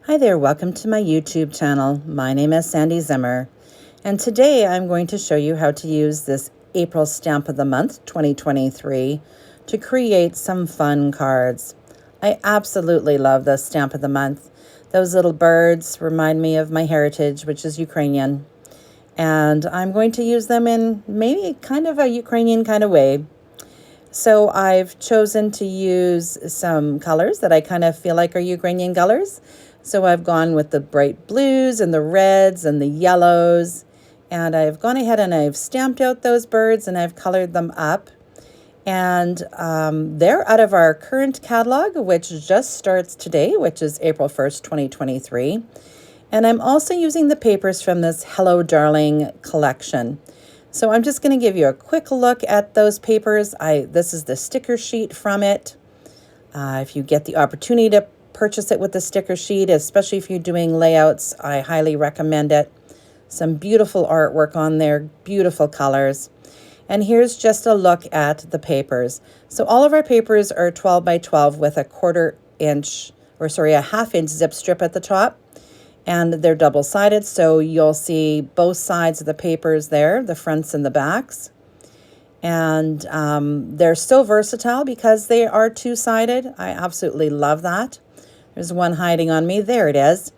Hi there, welcome to my YouTube channel. My name is Sandy Zimmer, and today I'm going to show you how to use this April Stamp of the Month 2023 to create some fun cards. I absolutely love this Stamp of the Month. Those little birds remind me of my heritage, which is Ukrainian, and I'm going to use them in maybe kind of a Ukrainian kind of way. So I've chosen to use some colors that I kind of feel like are Ukrainian colors. So I've gone with the bright blues and the reds and the yellows. And I've gone ahead and I've stamped out those birds and I've colored them up. And they're out of our current catalog, which just starts today, which is April 1st, 2023. And I'm also using the papers from this Hello Darling collection. So I'm just going to give you a quick look at those papers. This is the sticker sheet from it. If you get the opportunity to purchase it with the sticker sheet, especially if you're doing layouts, I highly recommend it. Some beautiful artwork on there, beautiful colors. And here's just a look at the papers. So all of our papers are 12 by 12 with a half-inch zip strip at the top. And they're double-sided, so you'll see both sides of the papers there, the fronts and the backs. And they're so versatile because they are two-sided. I absolutely love that. There's one hiding on me. There it is.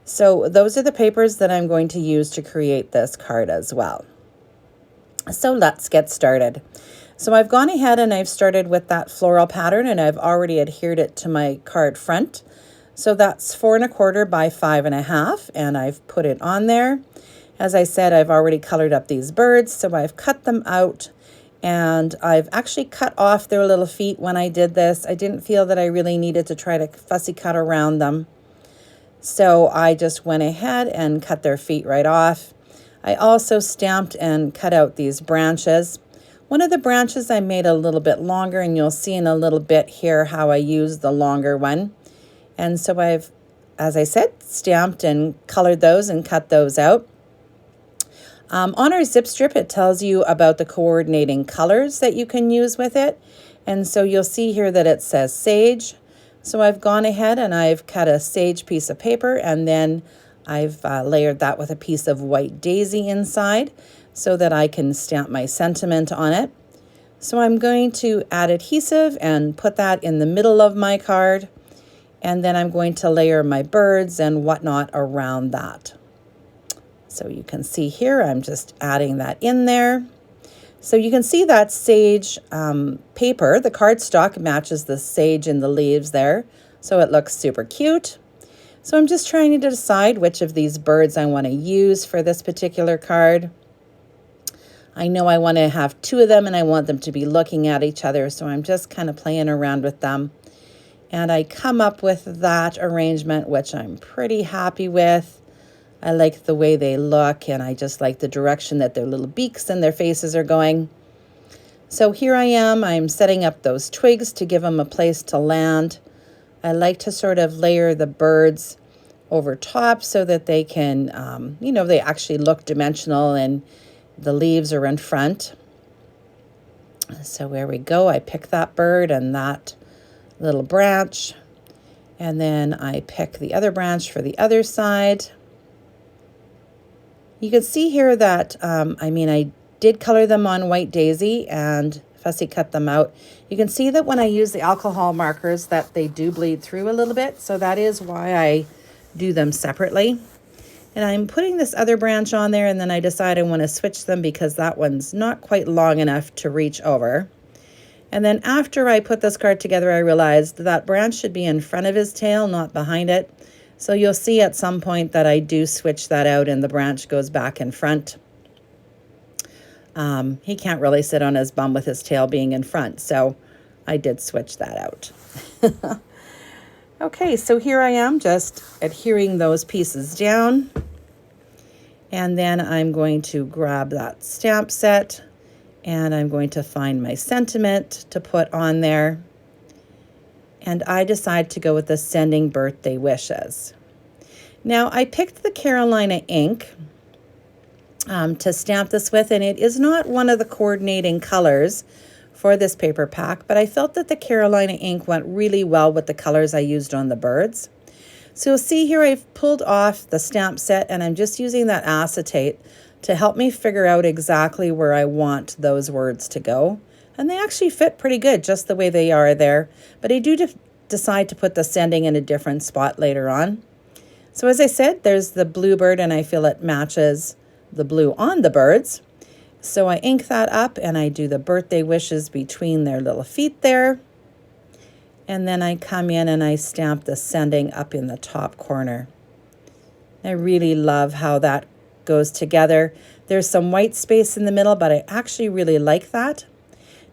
So those are the papers that I'm going to use to create this card as well. So let's get started. So I've gone ahead and I've started with that floral pattern, and I've already adhered it to my card front. So that's 4 1/4 by 5 1/2, and I've put it on there. As I said, I've already colored up these birds, so I've cut them out, and I've actually cut off their little feet when I did this. I didn't feel that I really needed to try to fussy cut around them. So I just went ahead and cut their feet right off. I also stamped and cut out these branches. One of the branches I made a little bit longer, and you'll see in a little bit here how I used the longer one. And so I've, as I said, stamped and colored those and cut those out. On our zip strip, it tells you about the coordinating colors that you can use with it. And so you'll see here that it says sage. So I've gone ahead and I've cut a sage piece of paper, and then I've layered that with a piece of white daisy inside so that I can stamp my sentiment on it. So I'm going to add adhesive and put that in the middle of my card. And then I'm going to layer my birds and whatnot around that. So you can see here, I'm just adding that in there. So you can see that sage paper, the cardstock matches the sage in the leaves there. So it looks super cute. So I'm just trying to decide which of these birds I want to use for this particular card. I know I want to have 2 of them and I want them to be looking at each other. So I'm just kind of playing around with them. And I come up with that arrangement, which I'm pretty happy with. I like the way they look, and I just like the direction that their little beaks and their faces are going. So here I am, I'm setting up those twigs to give them a place to land. I like to sort of layer the birds over top so that they can, they actually look dimensional and the leaves are in front. So there we go, I pick that bird and that little branch, and then I pick the other branch for the other side. You can see here that I did color them on white daisy and fussy cut them out. You can see that when I use the alcohol markers that they do bleed through a little bit, so that is why I do them separately. And I'm putting this other branch on there, and then I decide I want to switch them because that one's not quite long enough to reach over. And then after I put this card together, I realized that branch should be in front of his tail, not behind it. So you'll see at some point that I do switch that out and the branch goes back in front. He can't really sit on his bum with his tail being in front, so I did switch that out. Okay, so here I am just adhering those pieces down. And then I'm going to grab that stamp set. And I'm going to find my sentiment to put on there. And I decide to go with the Sending Birthday Wishes. Now, I picked the Carolina ink to stamp this with, and it is not one of the coordinating colors for this paper pack, but I felt that the Carolina ink went really well with the colors I used on the birds. So you'll see here I've pulled off the stamp set, and I'm just using that acetate to help me figure out exactly where I want those words to go. And they actually fit pretty good just the way they are there. But I do decide to put the sending in a different spot later on. So as I said, there's the bluebird, and I feel it matches the blue on the birds. So I ink that up, and I do the birthday wishes between their little feet there. And then I come in and I stamp the sending up in the top corner. I really love how that goes together. There's some white space in the middle, but I actually really like that.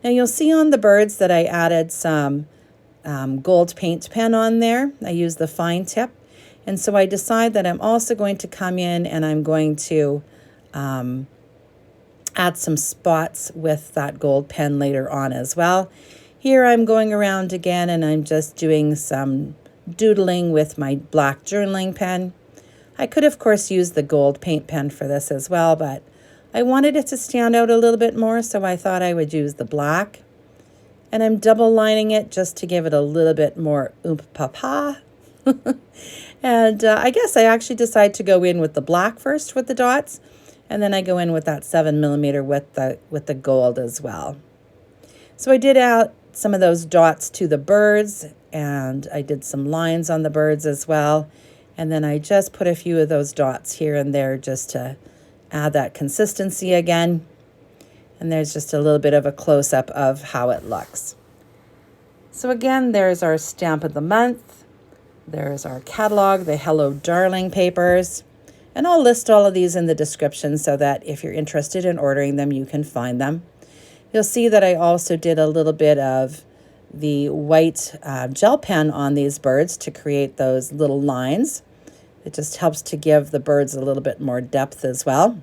Now you'll see on the birds that I added some gold paint pen on there. I use the fine tip. And so I decide that I'm also going to come in and I'm going to add some spots with that gold pen later on as well. Here I'm going around again and I'm just doing some doodling with my black journaling pen. I could of course use the gold paint pen for this as well, but I wanted it to stand out a little bit more, so I thought I would use the black. And I'm double lining it just to give it a little bit more oomph papa. And I guess I actually decide to go in with the black first with the dots, and then I go in with that 7mm with the gold as well. So I did add some of those dots to the birds, and I did some lines on the birds as well. And then I just put a few of those dots here and there just to add that consistency again. And there's just a little bit of a close-up of how it looks. So again, there's our stamp of the month. There's our catalog, the Hello Darling papers. And I'll list all of these in the description so that if you're interested in ordering them, you can find them. You'll see that I also did a little bit of the white gel pen on these birds to create those little lines. It just helps to give the birds a little bit more depth as well.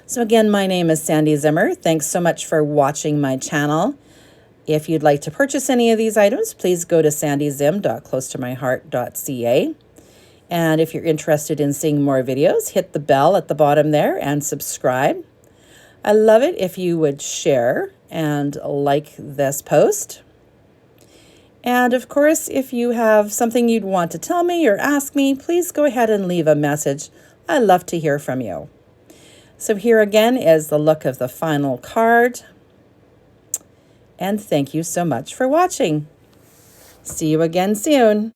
So again, my name is Sandy Zimmer. Thanks so much for watching my channel. If you'd like to purchase any of these items, please go to sandyzim.closetomyheart.ca. And if you're interested in seeing more videos, hit the bell at the bottom there and subscribe. I love it if you would share and like this post. And of course, if you have something you'd want to tell me or ask me, please go ahead and leave a message. I love to hear from you. So here again is the look of the final card. And thank you so much for watching. See you again soon.